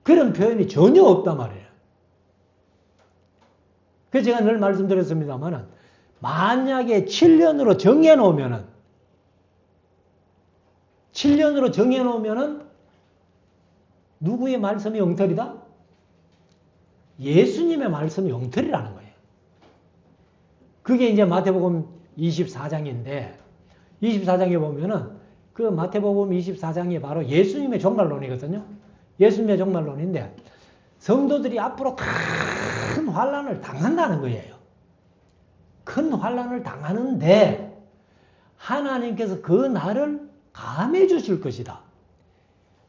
그런 표현이 전혀 없단 말이에요. 그래서 제가 늘 말씀드렸습니다만 만약에 7년으로 정해놓으면은 누구의 말씀이 엉터리다? 예수님의 말씀이 엉터리라는 거예요. 그게 이제 마태복음 24장인데 24장에 보면은 그 마태복음 24장이 바로 예수님의 종말론이거든요. 예수님의 종말론인데 성도들이 앞으로 큰 환난을 당한다는 거예요. 큰 환난을 당하는데 하나님께서 그 날을 감해 주실 것이다.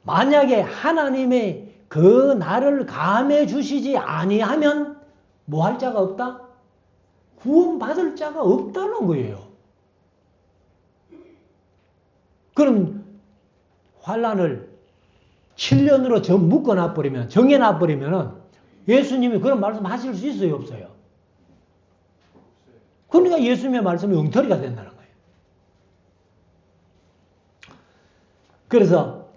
만약에 하나님의 그 날을 감해 주시지 아니하면 뭐 할 자가 없다? 구원받을 자가 없다는 거예요. 그럼 환난을 7년으로 묶어놔버리면, 정해놔버리면 예수님이 그런 말씀 하실 수 있어요, 없어요? 그러니까 예수님의 말씀이 엉터리가 된다는 거예요. 그래서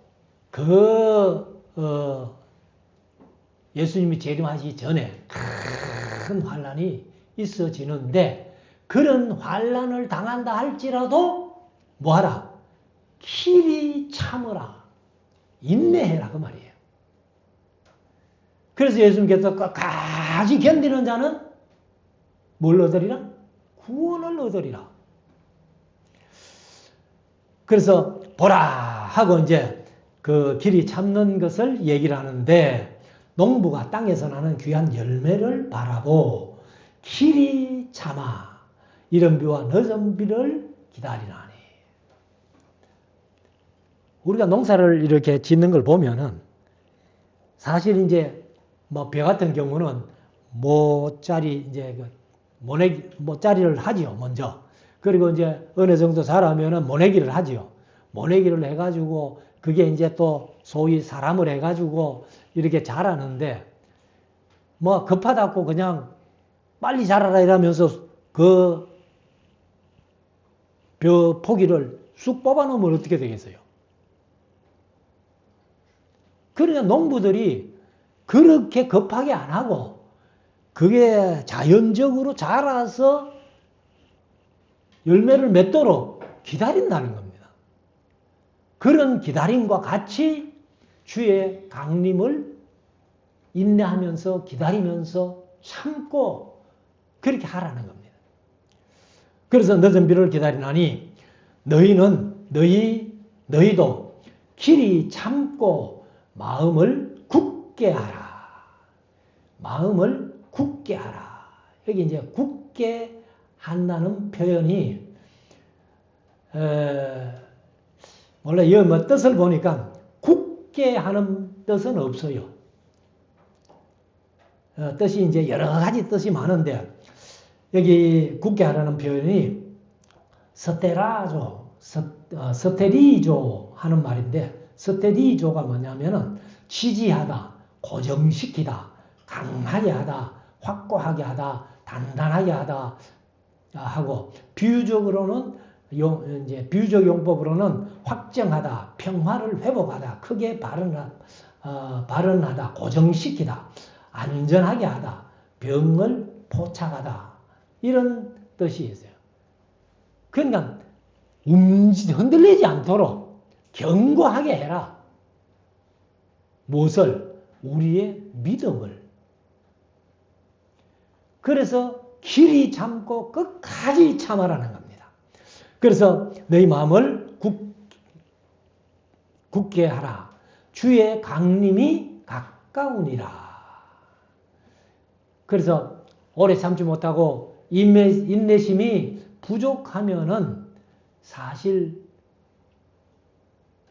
예수님이 재림하시기 전에 큰 환난이 있어지는데 그런 환난을 당한다 할지라도 뭐하라? 길이 참으라. 인내해라 그 말이에요. 그래서 예수님께서 끝까지 견디는 자는 뭘 얻으리라? 구원을 얻으리라. 그래서 보라 하고 이제 그 길이 참는 것을 얘기를 하는데 농부가 땅에서 나는 귀한 열매를 바라고 길이 참아 이른 비와 늦은 비를 기다리나니. 우리가 농사를 이렇게 짓는 걸 보면은 사실 이제 뭐 벼 같은 경우는 모짜리 이제 모짜리를 하지요, 먼저. 그리고 이제 어느 정도 자라면은 모내기를 하지요. 모내기를 해가지고 그게 이제 또 소위 사람을 해가지고 이렇게 자라는데 뭐 급하다고 그냥 빨리 자라라 이러면서 그 벼 포기를 쑥 뽑아놓으면 어떻게 되겠어요? 그러니까 농부들이 그렇게 급하게 안 하고 그게 자연적으로 자라서 열매를 맺도록 기다린다는 겁니다. 그런 기다림과 같이 주의 강림을 인내하면서 기다리면서 참고 그렇게 하라는 겁니다. 그래서 늦은 비를 기다리나니 너희도 길이 참고 마음을 굳게 하라. 마음을 굳게 하라. 여기 이제 굳게 한다는 표현이 원래 이 뭐 뜻을 보니까 굳게 하는 뜻은 없어요. 뜻이 이제 여러 가지 뜻이 많은데 여기 굳게 하라는 표현이 스테리조 하는 말인데 스테리조가 뭐냐면은 지지하다, 고정시키다, 강하게 하다, 확고하게 하다, 단단하게 하다 하고 비유적으로는 이제 비유적 용법으로는 확정하다, 평화를 회복하다, 크게 발언하다, 고정시키다, 안전하게 하다, 병을 포착하다 이런 뜻이 있어요. 그러니까 흔들리지 않도록 견고하게 해라. 무엇을? 우리의 믿음을. 그래서 길이 참고 끝까지 참아라는 겁니다. 그래서 너희 마음을 굳게 하라. 주의 강림이 가까우니라. 그래서 오래 참지 못하고 인내심이 부족하면은 사실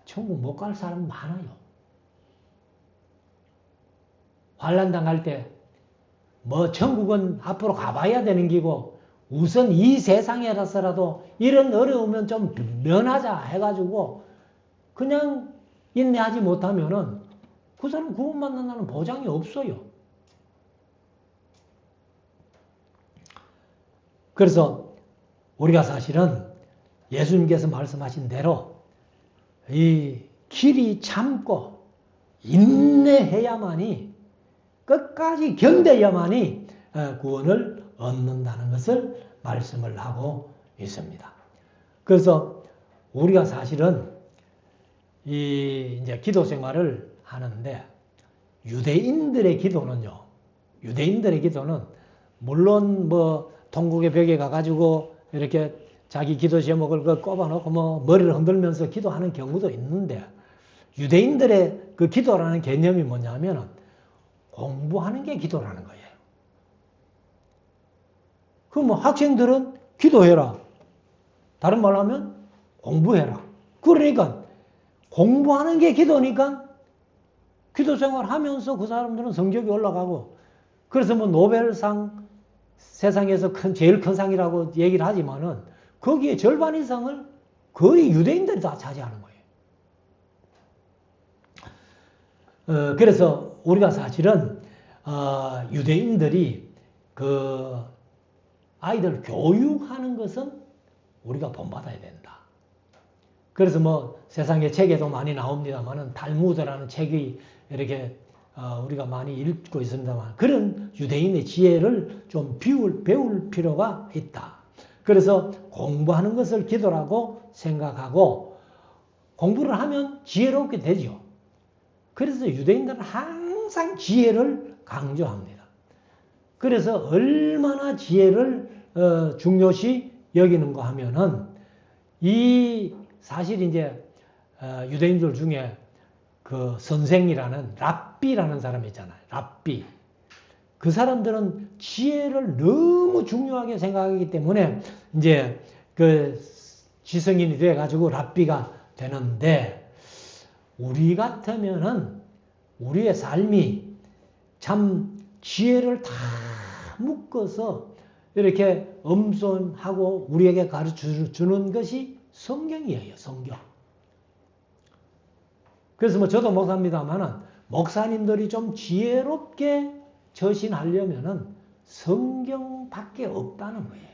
천국 못 갈 사람 많아요. 환난 당할 때 뭐 천국은 앞으로 가봐야 되는 기고 우선 이 세상에라서라도 이런 어려우면 좀 면하자 해가지고 그냥 인내하지 못하면은 그 사람 구원받는다는 보장이 없어요. 그래서 우리가 사실은 예수님께서 말씀하신 대로 이 길이 참고 인내해야만이 끝까지 견뎌야만이 구원을 얻는다는 것을 말씀을 하고 있습니다. 그래서 우리가 사실은 이제 기도 생활을 하는데 유대인들의 기도는요. 유대인들의 기도는 물론 뭐 통곡의 벽에 가가지고 이렇게 자기 기도 제목을 꼽아놓고 뭐 머리를 흔들면서 기도하는 경우도 있는데 유대인들의 그 기도라는 개념이 뭐냐면 공부하는 게 기도라는 거예요. 그럼 뭐 학생들은 기도해라. 다른 말로 하면 공부해라. 그러니까 공부하는 게 기도니까 기도 생활하면서 그 사람들은 성적이 올라가고 그래서 뭐 노벨상 세상에서 제일 큰 상이라고 얘기를 하지만은 거기에 절반 이상을 거의 유대인들이 다 차지하는 거예요. 그래서 우리가 사실은 유대인들이 그 아이들 교육하는 것은 우리가 본받아야 된다. 그래서 뭐 세상에 책에도 많이 나옵니다만은 탈무드라는 책이 이렇게 우리가 많이 읽고 있습니다만 그런 유대인의 지혜를 좀 배울 필요가 있다. 그래서 공부하는 것을 기도라고 생각하고 공부를 하면 지혜롭게 되죠. 그래서 유대인들은 항상 지혜를 강조합니다. 그래서 얼마나 지혜를 중요시 여기는가 하면은 이 사실 이제 유대인들 중에 그 선생이라는 랍비라는 사람이 있잖아요. 랍비. 그 사람들은 지혜를 너무 중요하게 생각하기 때문에 이제 그 지성인이 돼가지고 랍비가 되는데 우리 같으면은 우리의 삶이 참 지혜를 다 묶어서 이렇게 엄선하고 우리에게 가르쳐 주는 것이 성경이에요. 성경. 그래서 뭐 저도 목사입니다만은 목사님들이 좀 지혜롭게 처신하려면은 성경밖에 없다는 거예요.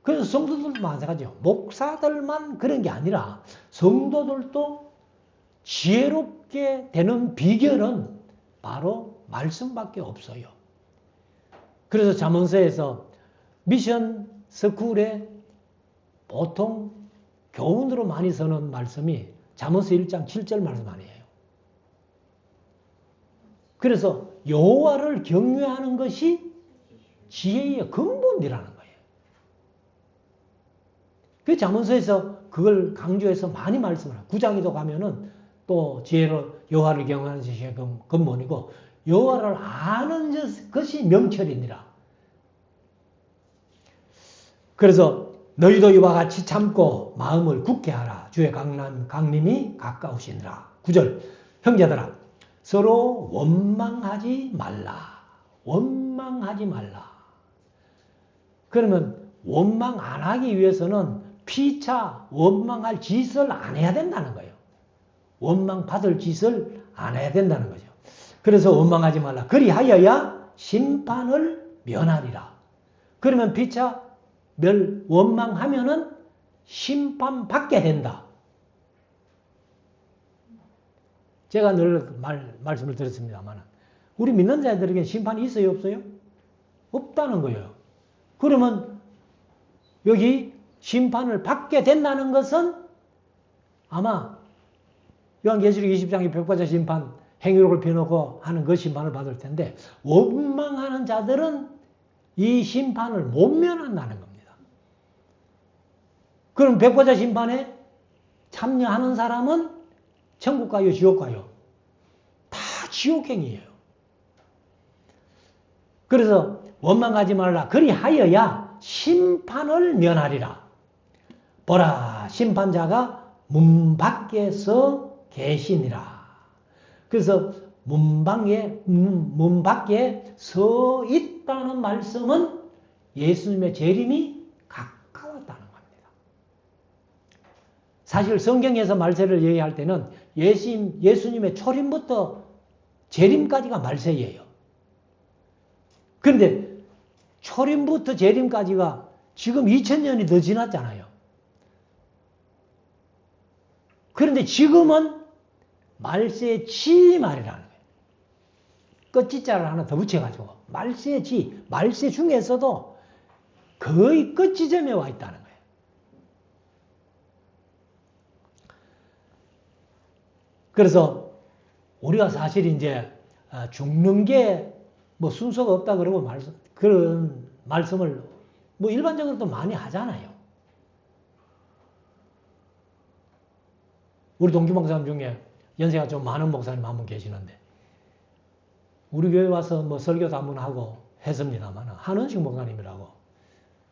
그래서 성도들도 마찬가지죠. 목사들만 그런 게 아니라 성도들도 지혜롭게 되는 비결은 바로 말씀밖에 없어요. 그래서 잠언서에서 미션 스쿨에 보통 교훈으로 많이 쓰는 말씀이 잠언서 1장 7절 말씀 아니에요. 그래서 여호와를 경외하는 것이 지혜의 근본이라는 거예요. 그 잠언서에서 그걸 강조해서 많이 말씀을 해요. 9장에도 가면은 또 지혜로 여호와를 경외하는 것이 근본이고 여호와를 아는 것이 명철이니라. 그래서 너희도 이와 같이 참고 마음을 굳게 하라. 주의 강림이 가까우시니라. 9절 형제들아 서로 원망하지 말라. 원망하지 말라. 그러면 원망 안 하기 위해서는 피차 원망할 짓을 안 해야 된다는 거예요. 원망 받을 짓을 안 해야 된다는 거죠. 그래서 원망하지 말라. 그리하여야 심판을 면하리라. 그러면 피차 원망하면은 심판받게 된다. 제가 늘 말씀을 드렸습니다만 우리 믿는 자들에게 심판이 있어요? 없어요? 없다는 거예요. 그러면 여기 심판을 받게 된다는 것은 아마 요한계시록 20장의 벽보자 심판 행위록을 펴놓고 하는 그 심판을 받을 텐데 원망하는 자들은 이 심판을 못 면한다는 겁니다. 그럼 벽보자 심판에 참여하는 사람은 천국 가요, 지옥 가요? 다 지옥행이에요. 그래서 원망하지 말라. 그리하여야 심판을 면하리라. 보라, 심판자가 문 밖에서 계시니라. 그래서 문 밖에 서 있다는 말씀은 예수님의 재림이 가까웠다는 겁니다. 사실 성경에서 말세를 얘기할 때는 예수님의 초림부터 재림까지가 말세예요. 그런데 초림부터 재림까지가 지금 2000년이 더 지났잖아요. 그런데 지금은 말세지 말이라는 거예요. 끝지자를 하나 더 붙여가지고 말세지, 말세 중에서도 거의 끝지점에 와 있다는 거예요. 그래서 우리가 사실 이제 죽는 게 뭐 순서가 없다 그러고 그런 말씀을 뭐 일반적으로도 많이 하잖아요. 우리 동기 목사님 중에 연세가 좀 많은 목사님 한 분 계시는데 우리 교회 와서 뭐 설교도 한 번 하고 했습니다만 한은식 목사님이라고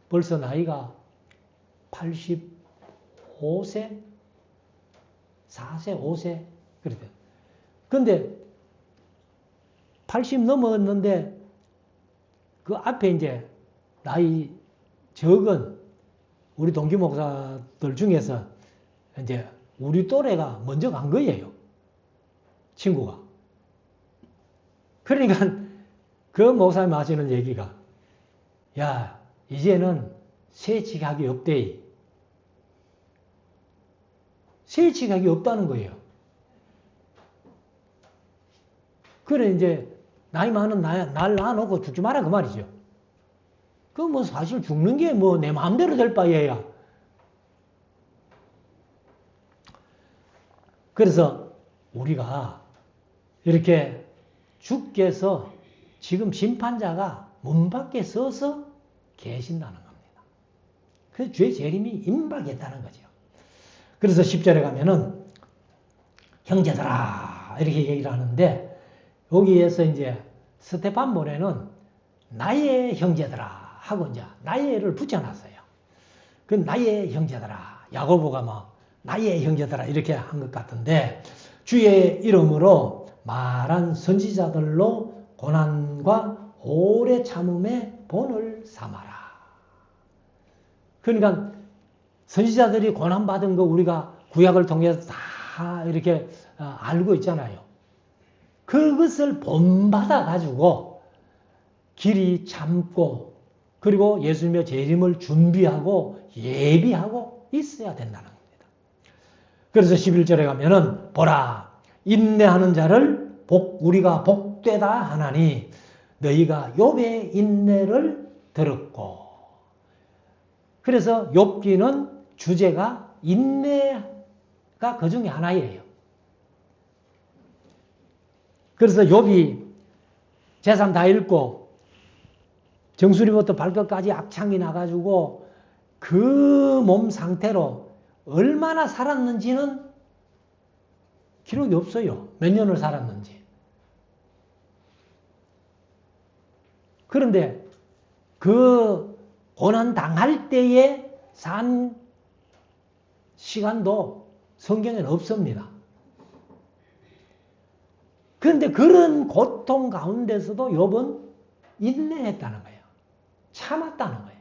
벌써 나이가 85세? 4세? 5세? 그랬대요. 근데 80 넘었는데 그 앞에 이제 나이 적은 우리 동기 목사들 중에서 이제 우리 또래가 먼저 간 거예요. 친구가. 그러니까 그 목사님 하시는 얘기가 야 이제는 새 지각이 없대. 새 지각이 없다는 거예요. 그래 이제 나이 많은 날 낳아놓고 죽지 마라 그 말이죠. 그 뭐 사실 죽는 게 뭐 내 마음대로 될 바에야. 그래서 우리가 이렇게 주께서 지금 심판자가 문 밖에 서서 계신다는 겁니다. 그래서 주의 재림이 임박했다는 거죠. 그래서 10절에 가면은 형제들아 이렇게 얘기를 하는데 여기에서 이제 스테판본에는 나의 형제들아 하고 이제 나의를 붙여놨어요. 그 나의 형제들아 야고보가 뭐 나의 형제들아 이렇게 한 것 같은데 주의 이름으로 말한 선지자들로 고난과 오래 참음의 본을 삼아라. 그러니까 선지자들이 고난받은 거 우리가 구약을 통해서 다 이렇게 알고 있잖아요. 그것을 본받아 가지고 길이 참고 그리고 예수님의 재림을 준비하고 예비하고 있어야 된다는 겁니다. 그래서 11절에 가면은 보라 인내하는 자를 우리가 복되다 하나니 너희가 욥의 인내를 들었고 그래서 욥기는 주제가 인내가 그 중에 하나예요. 그래서 욥이 재산 다 읽고 정수리부터 발끝까지 악창이 나가지고 그 몸 상태로 얼마나 살았는지는 기록이 없어요. 몇 년을 살았는지. 그런데 그 고난 당할 때에 산 시간도 성경에는 없습니다. 그런데 그런 고통 가운데서도 욥은 인내했다는 거예요. 참았다는 거예요.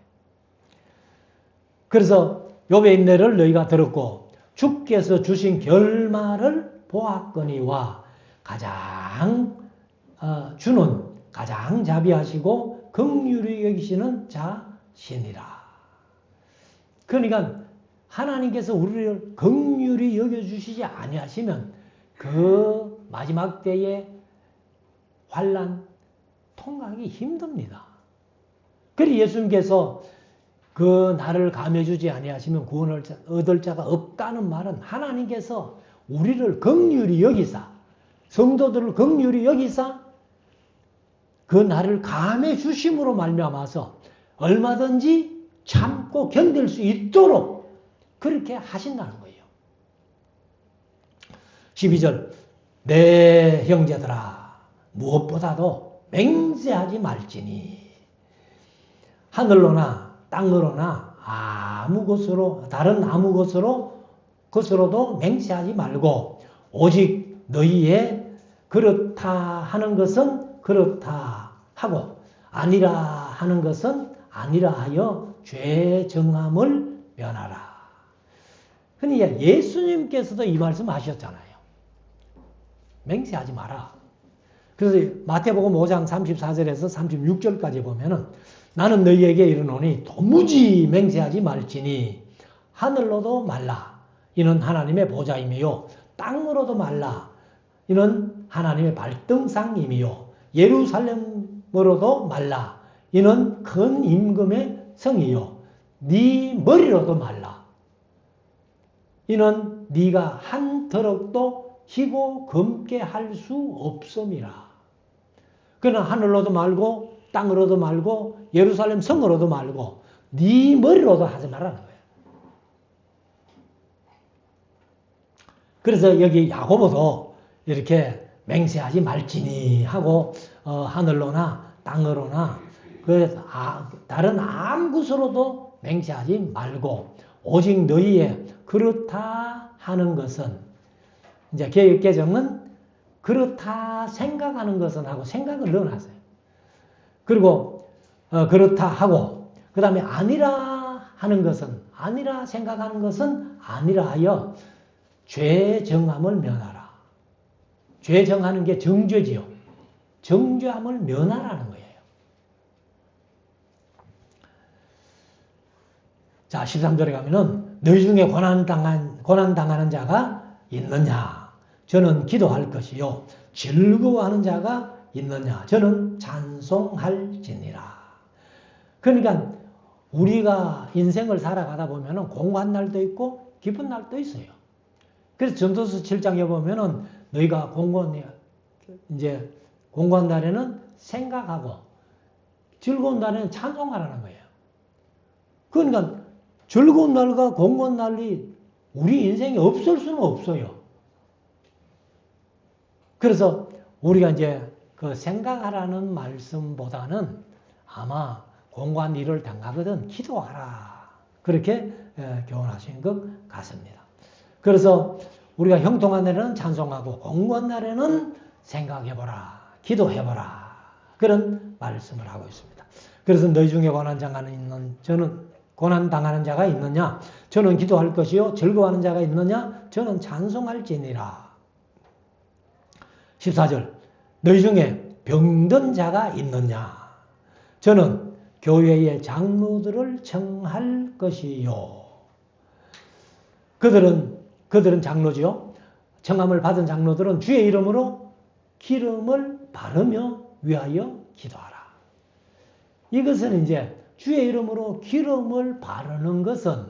그래서 욥의 인내를 너희가 들었고 주께서 주신 결말을 보았거니와 주는 가장 자비하시고 긍휼히 여기시는 자신이라. 그러니까 하나님께서 우리를 긍휼히 여겨주시지 아니하시면 그 마지막 때에 환난 통과하기 힘듭니다. 그래서 예수님께서 그 나를 감해주지 아니하시면 구원을 얻을 자가 없다는 말은 하나님께서 우리를 긍휼히 여기사 성도들을 긍휼히 여기사 그 나를 감해주심으로 말미암아서 얼마든지 참고 견딜 수 있도록 그렇게 하신다는 거예요. 12절 내 형제들아 무엇보다도 맹세하지 말지니 하늘로나 땅으로나 다른 아무 것으로도 맹세하지 말고 오직 너희의 그렇다 하는 것은 그렇다 하고 아니라 하는 것은 아니라 하여 죄 정함을 면하라. 그러니까 예수님께서도 이 말씀 하셨잖아요. 맹세하지 마라. 그래서 마태복음 5장 34절에서 36절까지 보면은 나는 너희에게 이르노니 도무지 맹세하지 말지니 하늘로도 말라 이는 하나님의 보좌임이요 땅으로도 말라 이는 하나님의 발등상임이요 예루살렘으로도 말라 이는 큰 임금의 성이요 네 머리로도 말라 이는 네가 한 더럭도 희고 검게 할 수 없음이라. 그러나 하늘로도 말고 땅으로도 말고 예루살렘 성으로도 말고 네 머리로도 하지 말라는 거예요. 그래서 여기 야고보도 이렇게 맹세하지 말지니 하고 하늘로나 땅으로나 다른 아무 곳으로도 맹세하지 말고 오직 너희의 그렇다 하는 것은 이제 개역개정은 그렇다 생각하는 것은 하고 생각을 넣어놨어요. 그리고 그렇다 하고 그 다음에 아니라 하는 것은 아니라 생각하는 것은 아니라 하여 죄 정함을 면하라. 죄 정하는 게 정죄지요. 정죄함을 면하라는 거예요. 자 13절에 가면은 너희 중에 고난당하는 자가 있느냐 저는 기도할 것이요 즐거워하는 자가 있느냐 저는 찬송할지니라. 그러니까 우리가 인생을 살아가다 보면은 공고한 날도 있고 기쁜 날도 있어요. 그래서 전도서 7장에 보면은 너희가 공고한 날에는 생각하고 즐거운 날에는 찬송하라는 거예요. 그러니까 즐거운 날과 공고한 날이 우리 인생에 없을 수는 없어요. 그래서 우리가 이제 그 생각하라는 말씀보다는 아마 공고한 일을 당하거든 기도하라. 그렇게 교훈하신 것 같습니다. 그래서 우리가 형통한 날에는 찬송하고 공고한 날에는 생각해보라. 기도해보라. 그런 말씀을 하고 있습니다. 그래서 너희 중에 고난당하는 자가 있느냐? 저는 기도할 것이요. 즐거워하는 자가 있느냐? 저는 찬송할지니라. 14절 너희 중에 병든 자가 있느냐? 저는 교회의 장로들을 청할 것이요. 그들은 장로지요. 청함을 받은 장로들은 주의 이름으로 기름을 바르며 위하여 기도하라. 이것은 이제 주의 이름으로 기름을 바르는 것은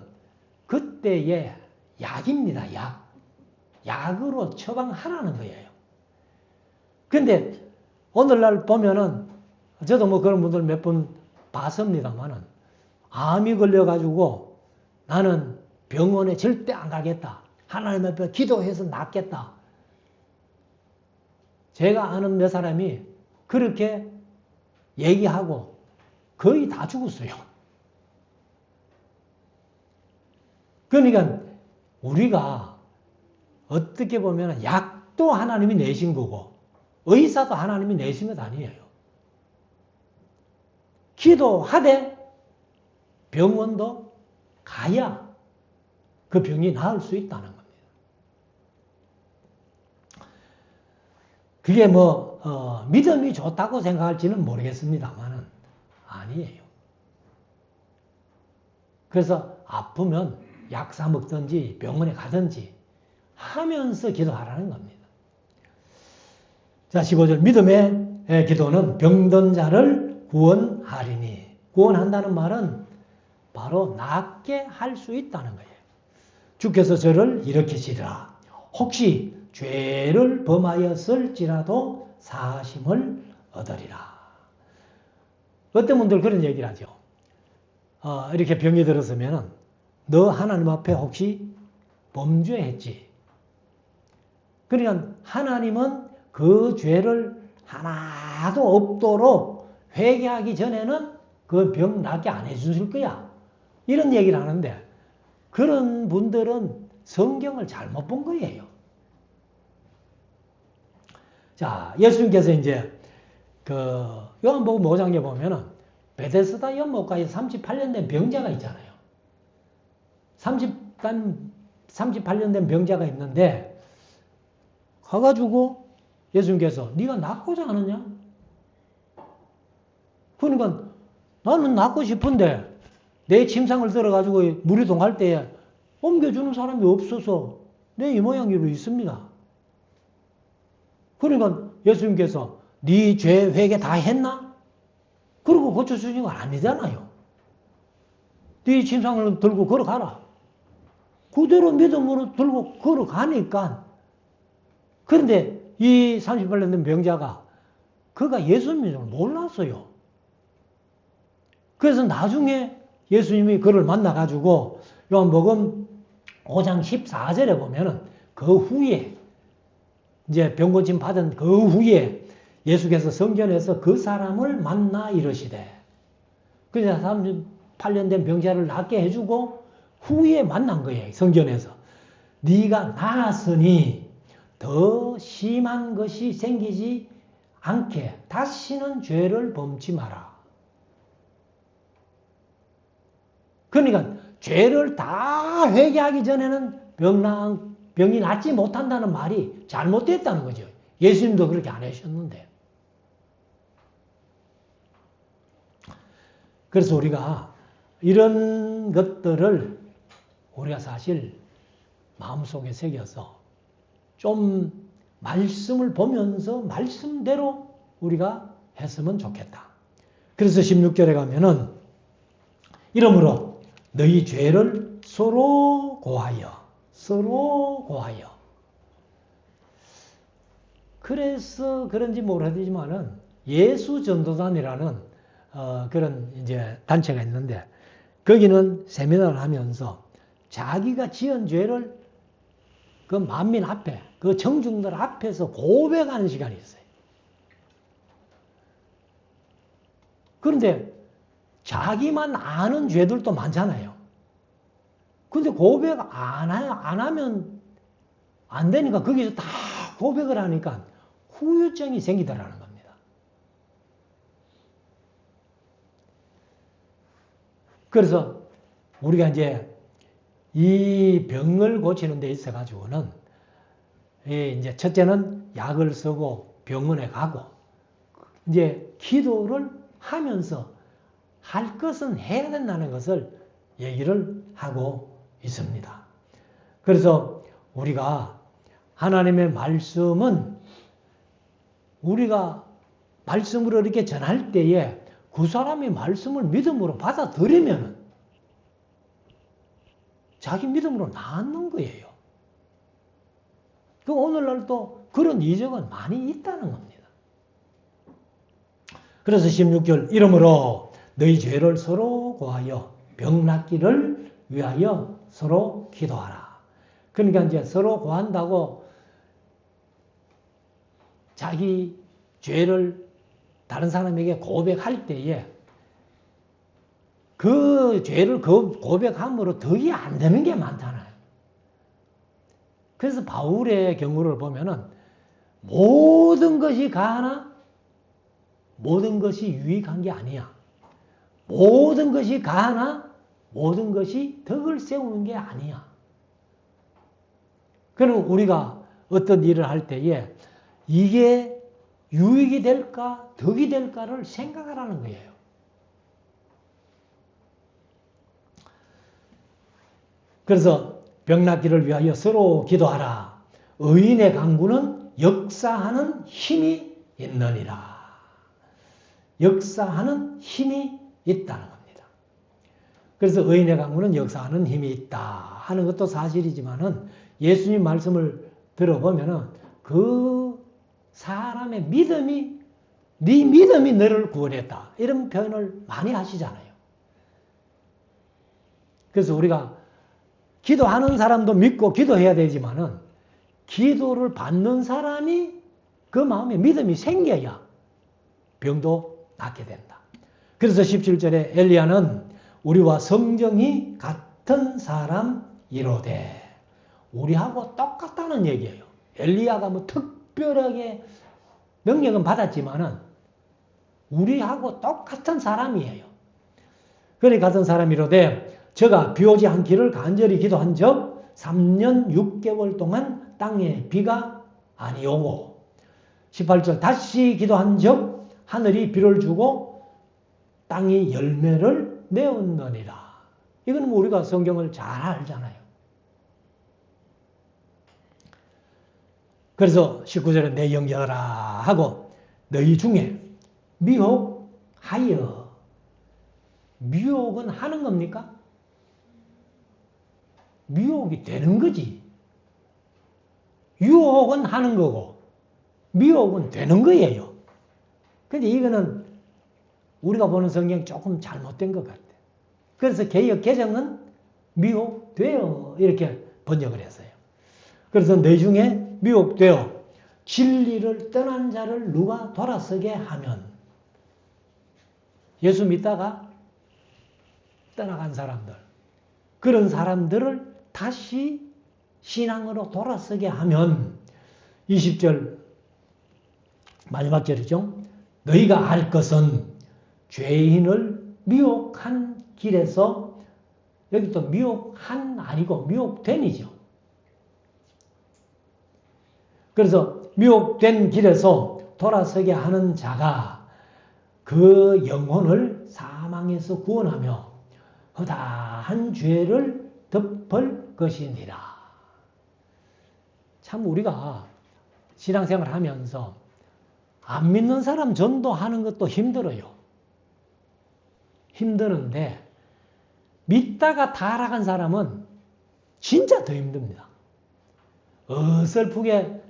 그때의 약입니다. 약. 약으로 처방하라는 거예요. 근데 오늘날 보면은 저도 뭐 그런 분들 몇 번 봤습니다만은 암이 걸려가지고 나는 병원에 절대 안 가겠다. 하나님 앞에 기도해서 낫겠다. 제가 아는 몇 사람이 그렇게 얘기하고 거의 다 죽었어요. 그러니까 우리가 어떻게 보면 약도 하나님이 내신 거고 의사도 하나님이 내신 것 아니에요. 기도하되 병원도 가야 그 병이 나을 수 있다는 겁니다. 그게 믿음이 좋다고 생각할지는 모르겠습니다만은 아니에요. 그래서 아프면 약 사 먹든지 병원에 가든지 하면서 기도하라는 겁니다. 자, 15절 믿음의 기도는 병든 자를 구원하리니. 구원한다는 말은 바로 낫게 할 수 있다는 거예요. 주께서 저를 일으키시리라. 혹시 죄를 범하였을지라도 사하심을 얻으리라. 어떤 분들 그런 얘기를 하죠. 이렇게 병이 들었으면 너 하나님 앞에 혹시 범죄했지? 그러니까 하나님은 그 죄를 하나도 없도록 회개하기 전에는 그 병 낫게 안 해주실 거야. 이런 얘기를 하는데 그런 분들은 성경을 잘못 본 거예요. 자, 예수님께서 이제 요한복음 5장에 보면은 베데스다 연못가에 38년 된 병자가 있잖아요. 38년 된 병자가 있는데 가가지고 예수님께서 네가 낫고자 하느냐? 그러니까 나는 낫고 싶은데 내 침상을 들어가지고 무리동 갈 때에 옮겨주는 사람이 없어서 내 이 모양으로 있습니다. 그러니까 예수님께서 네 죄 회개 다 했나? 그러고 고쳐주신 건 아니잖아요. 네 침상을 들고 걸어가라. 그대로 믿음으로 들고 걸어가니까. 그런데 이 38년 된 병자가 그가 예수님인 줄 몰랐어요. 그래서 나중에 예수님이 그를 만나가지고 요한복음 5장 14절에 보면은 그 후에 이제 병 고침 받은 그 후에 예수께서 성전에서 그 사람을 만나 이르시되, 그래서 38년 된 병자를 낫게 해주고 후에 만난 거예요. 성전에서. 네가 나았으니 더 심한 것이 생기지 않게 다시는 죄를 범치 마라. 그러니까 죄를 다 회개하기 전에는 병이 낫지 못한다는 말이 잘못됐다는 거죠. 예수님도 그렇게 안 하셨는데. 그래서 우리가 이런 것들을 우리가 사실 마음속에 새겨서 좀 말씀을 보면서 말씀대로 우리가 했으면 좋겠다. 그래서 16절에 가면은 이러므로 너희 죄를 서로 고하여 그래서 그런지 모르겠지만은 예수 전도단이라는 그런 이제 단체가 있는데 거기는 세미나를 하면서 자기가 지은 죄를 그 만민 앞에 그 청중들 앞에서 고백하는 시간이 있어요. 그런데 자기만 아는 죄들도 많잖아요. 근데 고백 안 하면 안 되니까 거기서 다 고백을 하니까 후유증이 생기더라는 겁니다. 그래서 우리가 이제 이 병을 고치는 데 있어 가지고는 이제 첫째는 약을 쓰고 병원에 가고 이제 기도를 하면서 할 것은 해야 된다는 것을 얘기를 하고 있습니다. 그래서 우리가 하나님의 말씀은 우리가 말씀으로 이렇게 전할 때에 그 사람이 말씀을 믿음으로 받아들이면 자기 믿음으로 낫는 거예요. 그 오늘날도 그런 이적은 많이 있다는 겁니다. 그래서 16절 이러므로 너희 죄를 서로 고하여 병 낫기를 위하여 서로 기도하라. 그러니까 이제 서로 고한다고 자기 죄를 다른 사람에게 고백할 때에 그 죄를 고백함으로 덕이 안 되는 게 많잖아요. 그래서 바울의 경우를 보면은 모든 것이 가하나 모든 것이 유익한 게 아니야. 모든 것이 가하나 모든 것이 덕을 세우는 게 아니야. 그럼 우리가 어떤 일을 할 때에 이게 유익이 될까 덕이 될까를 생각하라는 거예요. 그래서 병 낫기를 위하여 서로 기도하라. 의인의 강구는 역사하는 힘이 있느니라. 역사하는 힘이 있다는 겁니다. 그래서 의인의 강구는 역사하는 힘이 있다 하는 것도 사실이지만은 예수님 말씀을 들어보면은 그 사람의 믿음이 네 믿음이 너를 구원했다 이런 표현을 많이 하시잖아요. 그래서 우리가 기도하는 사람도 믿고 기도해야 되지만은 기도를 받는 사람이 그 마음에 믿음이 생겨야 병도 낫게 된다. 그래서 17절에 엘리야는 우리와 성정이 같은 사람이로되 우리하고 똑같다는 얘기예요. 엘리야가 뭐 특별하게 명령은 받았지만은 우리하고 똑같은 사람이에요. 그래 같은 사람이로되 저가 비 오지 않기를 간절히 기도한 적 3년 6개월 동안 땅에 비가 아니오고 18절 다시 기도한 적 하늘이 비를 주고 땅이 열매를 내었느니라. 이건 뭐 우리가 성경을 잘 알잖아요. 그래서 19절에 내 형제들아 하고 너희 중에 미혹하여. 미혹은 하는 겁니까? 미혹이 되는 거지. 유혹은 하는 거고 미혹은 되는 거예요. 근데 이거는 우리가 보는 성경 조금 잘못된 것 같아요. 그래서 개역 개정은 미혹되어 이렇게 번역을 했어요. 그래서 내 중에 미혹되어 진리를 떠난 자를 누가 돌아서게 하면, 예수 믿다가 떠나간 사람들, 그런 사람들을 다시 신앙으로 돌아서게 하면 20절 마지막 절이죠. 너희가 알 것은 죄인을 미혹한 길에서, 여기 또 미혹한 아니고 미혹된이죠. 그래서 미혹된 길에서 돌아서게 하는 자가 그 영혼을 사망에서 구원하며 허다한 죄를 덮을 것이니라. 참 우리가 신앙생활 하면서 안 믿는 사람 전도하는 것도 힘들어요. 힘드는데 믿다가 타락한 사람은 진짜 더 힘듭니다. 어설프게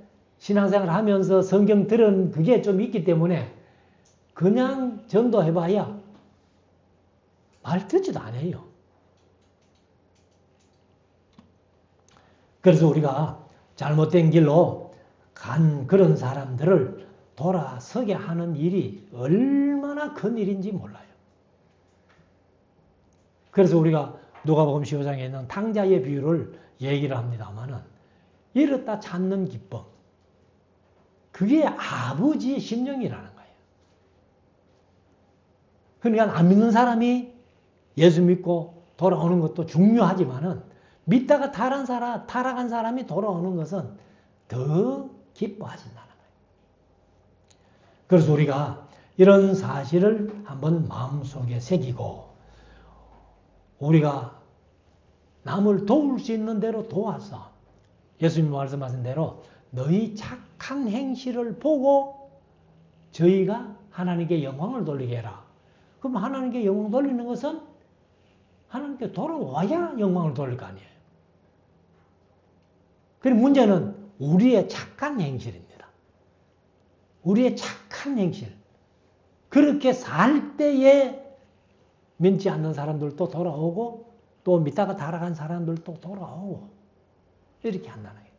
신앙생활 하면서 성경 들은 그게 좀 있기 때문에 그냥 전도해봐야 말 듣지도 않아요. 그래서 우리가 잘못된 길로 간 그런 사람들을 돌아서게 하는 일이 얼마나 큰 일인지 몰라요. 그래서 우리가 누가복음 15장에 있는 탕자의 비유를 얘기를 합니다마는, 잃었다 찾는 기쁨, 그게 아버지의 심령이라는 거예요. 그러니까 안 믿는 사람이 예수 믿고 돌아오는 것도 중요하지만은 믿다가 타락한 사람이 돌아오는 것은 더 기뻐하신다는 거예요. 그래서 우리가 이런 사실을 한번 마음속에 새기고 우리가 남을 도울 수 있는 대로 도와서 예수님 말씀하신 대로 너희 착한 행실을 보고 저희가 하나님께 영광을 돌리게 해라. 그럼 하나님께 영광 돌리는 것은 하나님께 돌아와야 영광을 돌릴 거 아니에요. 그리고 문제는 우리의 착한 행실입니다. 우리의 착한 행실. 그렇게 살 때에 믿지 않는 사람들도 돌아오고 또 믿다가 타락한 사람들도 돌아오고 이렇게 한다는 거예요.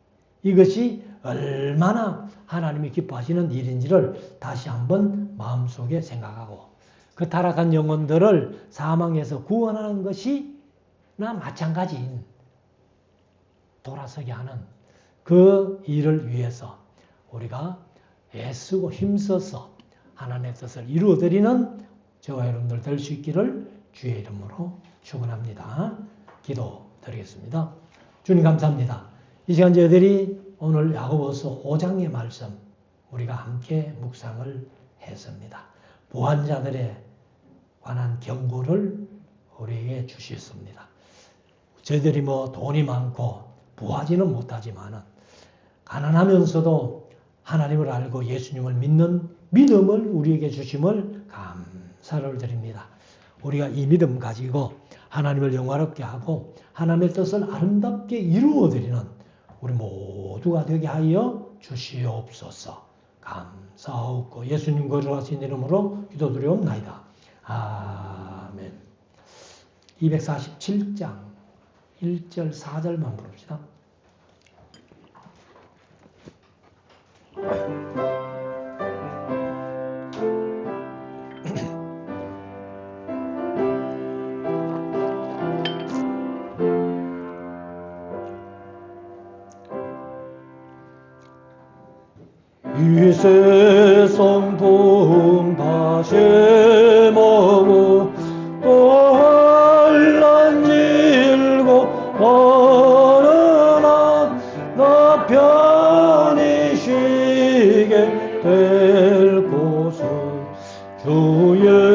이것이 얼마나 하나님이 기뻐하시는 일인지를 다시 한번 마음속에 생각하고 그 타락한 영혼들을 사망에서 구원하는 것이나 마찬가지인 돌아서게 하는 그 일을 위해서 우리가 애쓰고 힘써서 하나님의 뜻을 이루어드리는 저와 여러분들 될 수 있기를 주의 이름으로 축원합니다. 기도드리겠습니다. 주님 감사합니다. 이 시간 저희들이 오늘 야고보서 5장의 말씀 우리가 함께 묵상을 했습니다. 부한자들에 관한 경고를 우리에게 주셨습니다. 저희들이 뭐 돈이 많고 부하지는 못하지만은 가난하면서도 하나님을 알고 예수님을 믿는 믿음을 우리에게 주심을 감사를 드립니다. 우리가 이 믿음 가지고 하나님을 영화롭게 하고 하나님의 뜻을 아름답게 이루어드리는 우리 모두가 되게 하여 주시옵소서. 감사하옵고 예수님 거룩하신 이름으로 기도드리옵나이다. 아멘. 247장 1절 4절만 부릅시다. 이 세상 돈 다시 먹고 또 혼란 질고 어느나 나 편히 쉬게 될 곳은 주의